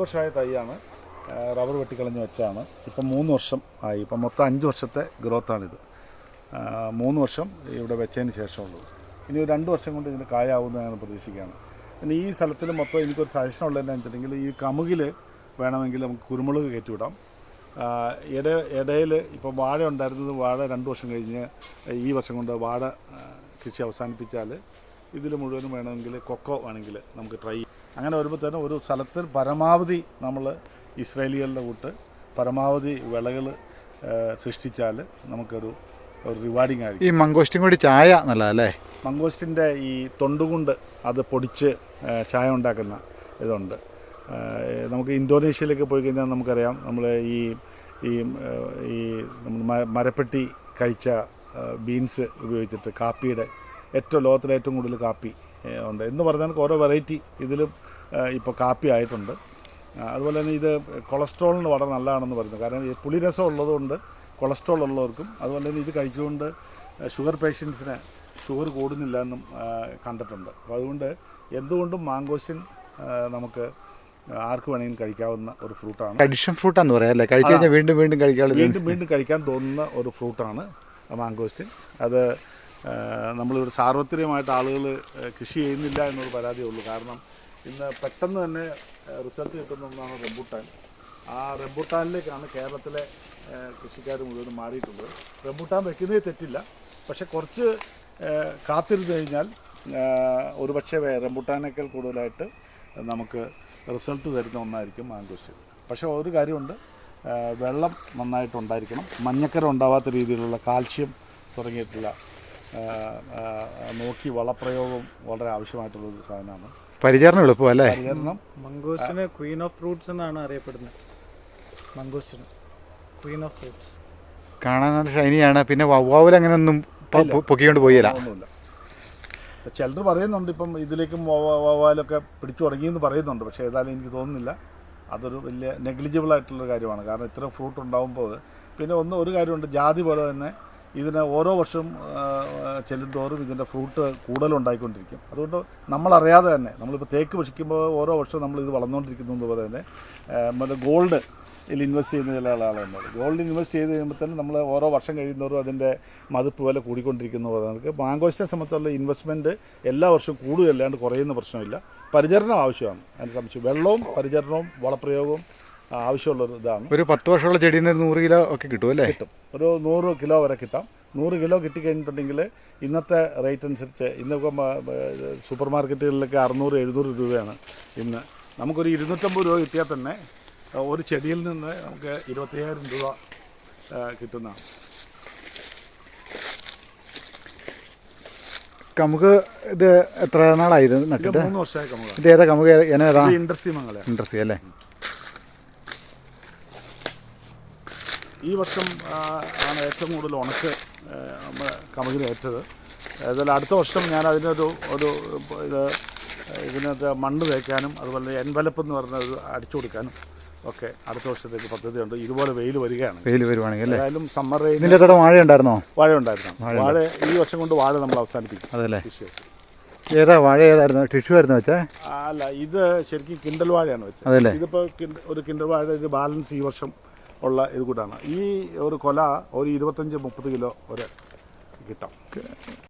വർഷമായ തൈയാണ്. Rubber വെട്ടിക്കളഞ്ഞ് വെച്ചാണ്. ഇപ്പം 3 വർഷം ആയി. ഇപ്പം മൊത്തം 5 വർഷത്തെ ഗ്രോത്താണിത്. 3 വർഷം ഇവിടെ വെച്ചതിന് ശേഷമുള്ളത്. ഇനി ഒരു 2 വർഷം കൊണ്ട് ഇതിന് കായാവുമെന്ന് ഞാൻ പ്രതീക്ഷിക്കുകയാണ്. പിന്നെ ഈ സ്ഥലത്തിൽ മൊത്തം എനിക്കൊരു സജഷൻ ഉള്ളതെന്ന് വെച്ചിട്ടുണ്ടെങ്കിൽ ഈ കമുകിൽ വേണമെങ്കിൽ നമുക്ക് കുരുമുളക് കയറ്റിവിടാം. ഇടയിൽ ഇപ്പം വാഴ ഉണ്ടായിരുന്നത്, വാഴ 2 വർഷം കഴിഞ്ഞ് ഈ വർഷം കൊണ്ട് വാഴ കൃഷി അവസാനിപ്പിച്ചാൽ ഇതിൽ മുഴുവനും വേണമെങ്കിൽ കൊക്കോ വേണമെങ്കിൽ നമുക്ക് ട്രൈ ചെയ്യാം. അങ്ങനെ വരുമ്പോൾ തന്നെ ഒരു സ്ഥലത്തിൽ പരമാവധി നമ്മൾ ഇസ്രായേലികളുടെ കൂട്ട് പരമാവധി വിളകൾ സൃഷ്ടിച്ചാൽ നമുക്കൊരു റിവാർഡിങ് ആയിരിക്കും. ഈ മംഗോസ്റ്റിൻ കൂടി ചായ നല്ലതല്ലേ? മംഗോസ്റ്റിൻ്റെ ഈ തൊണ്ടുകൊണ്ട് അത് പൊടിച്ച് ചായ ഉണ്ടാക്കുന്ന ഇതുണ്ട്. നമുക്ക് ഇന്തോനേഷ്യയിലേക്ക് പോയി കഴിഞ്ഞാൽ നമുക്കറിയാം, നമ്മൾ ഈ ഈ ഈ മരപ്പെട്ടി കഴിച്ച ബീൻസ് ഉപയോഗിച്ചിട്ട് കാപ്പിയുടെ ലോകത്തിലെ ഏറ്റവും കൂടുതൽ കാപ്പി ഉണ്ട് എന്ന് പറഞ്ഞാൽ ഓരോ വെറൈറ്റി ഇതിലും ഇപ്പോൾ കാപ്പി ആയിട്ടുണ്ട്. അതുപോലെ തന്നെ ഇത് കൊളസ്ട്രോളിന് വളരെ നല്ലതാണെന്ന് പറയുന്നത്. കാരണം ഈ പുളിരസം ഉള്ളതുകൊണ്ട് കൊളസ്ട്രോൾ ഉള്ളവർക്കും, അതുപോലെ തന്നെ ഇത് കഴിച്ചുകൊണ്ട് ഷുഗർ പേഷ്യൻസിന് ഷുഗർ കൂടുന്നില്ല എന്നും കണ്ടിട്ടുണ്ട്. അപ്പോൾ അതുകൊണ്ട് എന്തുകൊണ്ടും മാംഗോസ്റ്റിൻ നമുക്ക് ആർക്ക് വേണമെങ്കിലും കഴിക്കാവുന്ന ഒരു ഫ്രൂട്ടാണ്. അഡിഷൻ ഫ്രൂട്ടാന്ന് പറയാം അല്ലേ? കഴിച്ചു കഴിഞ്ഞാൽ വീണ്ടും വീണ്ടും കഴിക്കാൻ തോന്നുന്ന ഒരു ഫ്രൂട്ടാണ് മാംഗോസ്റ്റിൻ. അത് നമ്മളിവിടെ സാർവത്രികമായിട്ട് ആളുകൾ കൃഷി ചെയ്യുന്നില്ല എന്നൊരു പരാതിയേ ഉള്ളൂ. കാരണം ഇന്ന് പെട്ടെന്ന് തന്നെ റിസൾട്ട് കിട്ടുന്ന ഒന്നാണ് റംബൂട്ടാൻ. ആ റംബൂട്ടാനിലേക്കാണ് കേരളത്തിലെ കൃഷിക്കാർ മുഴുവൻ മാറിയിട്ടുള്ളത്. റംബൂട്ടാൻ വെക്കുന്നതിൽ തെറ്റില്ല, പക്ഷെ കുറച്ച് കാത്തിരുന്ന് കഴിഞ്ഞാൽ ഒരു പക്ഷേ റംബൂട്ടാനേക്കാൾ കൂടുതലായിട്ട് നമുക്ക് റിസൾട്ട് തരുന്ന ഒന്നായിരിക്കും മാംഗോസ്റ്റിൻ. പക്ഷേ ഒരു കാര്യമുണ്ട്, വെള്ളം നന്നായിട്ടുണ്ടായിരിക്കണം. മഞ്ഞക്കര ഉണ്ടാവാത്ത രീതിയിലുള്ള കാൽഷ്യം തുടങ്ങിയിട്ടുള്ള നോക്കി വളപ്രയോഗം വളരെ ആവശ്യമായിട്ടുള്ളൊരു സാധനമാണ്. പരിചരണം എളുപ്പമല്ലേ? പരിചരണം. മംഗോസ്റ്റിന് ക്വീൻ ഓഫ് ഫ്രൂട്ട്സ് എന്നാണ് അറിയപ്പെടുന്നത്. മംഗോസ്റ്റിന് ക്വീൻ ഓഫ് ഫ്രൂട്ട്സ്. കാണാൻ നല്ല ഷൈനിയാണ്. പിന്നെ വവ്വാവിൽ അങ്ങനെ ഒന്നും പൊക്കിക്കൊണ്ട് പോയില്ല. ഒന്നുമില്ല. ചിലർ പറയുന്നുണ്ട് ഇപ്പം ഇതിലേക്കും വവ്വാലൊക്കെ പിടിച്ചു തുടങ്ങിയെന്ന് പറയുന്നുണ്ട്. പക്ഷേ ഏതായാലും എനിക്ക് തോന്നുന്നില്ല അതൊരു വലിയ നെഗ്ലിജിബിൾ ആയിട്ടുള്ളൊരു കാര്യമാണ്. കാരണം ഇത്ര ഫ്രൂട്ട് ഉണ്ടാകുമ്പോൾ പിന്നെ ഒരു കാര്യമുണ്ട്, ജാതി പോലെ തന്നെ ഇതിന് ഓരോ വർഷവും ചെല്ലുന്തോറും ഇതിൻ്റെ ഫ്രൂട്ട് കൂടുതലുണ്ടായിക്കൊണ്ടിരിക്കും. അതുകൊണ്ട് നമ്മളറിയാതെ തന്നെ നമ്മളിപ്പോൾ തേക്ക് ഭക്ഷിക്കുമ്പോൾ ഓരോ വർഷവും നമ്മളിത് വളർന്നുകൊണ്ടിരിക്കുന്നത് പോലെ തന്നെ ഗോൾഡ് ഇതിൽ ഇൻവെസ്റ്റ് ചെയ്യുന്ന ചില ആളുകളുണ്ട്. ഗോൾഡ് ഇൻവെസ്റ്റ് ചെയ്ത് കഴിയുമ്പോൾ തന്നെ നമ്മൾ ഓരോ വർഷം കഴിയുന്നവരും അതിൻ്റെ മതിപ്പ് വില കൂടിക്കൊണ്ടിരിക്കുന്ന പോലെ നമുക്ക് മാംഗോസ്റ്റിനെ സംബന്ധിച്ചുള്ള ഇൻവെസ്റ്റ്മെൻറ്റ് എല്ലാ വർഷവും കൂടുകയല്ലാണ്ട് കുറയുന്ന പ്രശ്നമില്ല. പരിചരണം ആവശ്യമാണ്. അതിന് സംബന്ധിച്ച് വെള്ളവും പരിചരണവും വളപ്രയോഗവും ആവശ്യമുള്ളൊരു ഇതാണ്. ഒരു 10 വർഷമുള്ള ചെടിയിൽ നിന്ന് 100 കിലോ ഒക്കെ കിട്ടും അല്ലേ? കിട്ടും. ഒരു 100 കിലോ വരെ കിട്ടാം. 100 കിലോ കിട്ടിക്കഴിഞ്ഞിട്ടുണ്ടെങ്കിൽ ഇന്നത്തെ റേറ്റ് അനുസരിച്ച് ഇന്നിപ്പം സൂപ്പർ മാർക്കറ്റുകളിലൊക്കെ 600-700 രൂപയാണ് ഇന്ന്. നമുക്കൊരു 250 രൂപ കിട്ടിയാൽ തന്നെ ഒരു ചെടിയിൽ നിന്ന് നമുക്ക് 25,000 രൂപ കിട്ടുന്നതാണ്. കമുക് ഇത് എത്ര നാളായി ഇത് നട്ടിട്ട്? 3 വർഷമായ കമുക. ഇത് ഏതാ കമുക്? ഏതാ? ഇൻഡസ്ട്രി മംഗള. ഇൻഡസ്ട്രി അല്ലേ? ഈ വർഷം ആണ് ഏറ്റവും കൂടുതൽ ഉണക്ക് കമുകിന് ഏറ്റത്. അതുപോലെ അടുത്ത വർഷം ഞാൻ അതിനൊരു ഇതിനകത്ത് മണ്ണ് തേക്കാനും അതുപോലെ എൻവലപ്പ് എന്ന് പറഞ്ഞ ഒരു അടിച്ചു കൊടുക്കാനും ഒക്കെ അടുത്ത വർഷത്തേക്ക് പദ്ധതിയുണ്ട്. ഇതുപോലെ വെയിൽ വരികയാണ്. വെയിൽ വരുവാണെങ്കിൽ ഏതായാലും സമ്മർ ഇതിൻ്റെ വാഴ ഉണ്ടായിരുന്നോ? വാഴ ഉണ്ടായിരുന്നു. വാഴ ഈ വർഷം കൊണ്ട് വാഴ നമ്മൾ അവസാനിപ്പിക്കും. അതല്ലേ? ഏതാ വാഴ? ഏതായിരുന്നു? ടിഷ്യൂ ആയിരുന്നു വെച്ചേ? അല്ല, ഇത് ശരിക്കും കിൻഡൽ വാഴയാണ് വെച്ചത്. അതല്ലേ? ഇതിപ്പോൾ ഒരു കിൻഡൽ വാഴ ഇത് ബാലൻസ് ഈ വർഷം ഉള്ള ഇത് കൂട്ടാണ്. ഈ ഒരു കൊല ഒരു 25-30 കിലോ വരെ കിട്ടാം.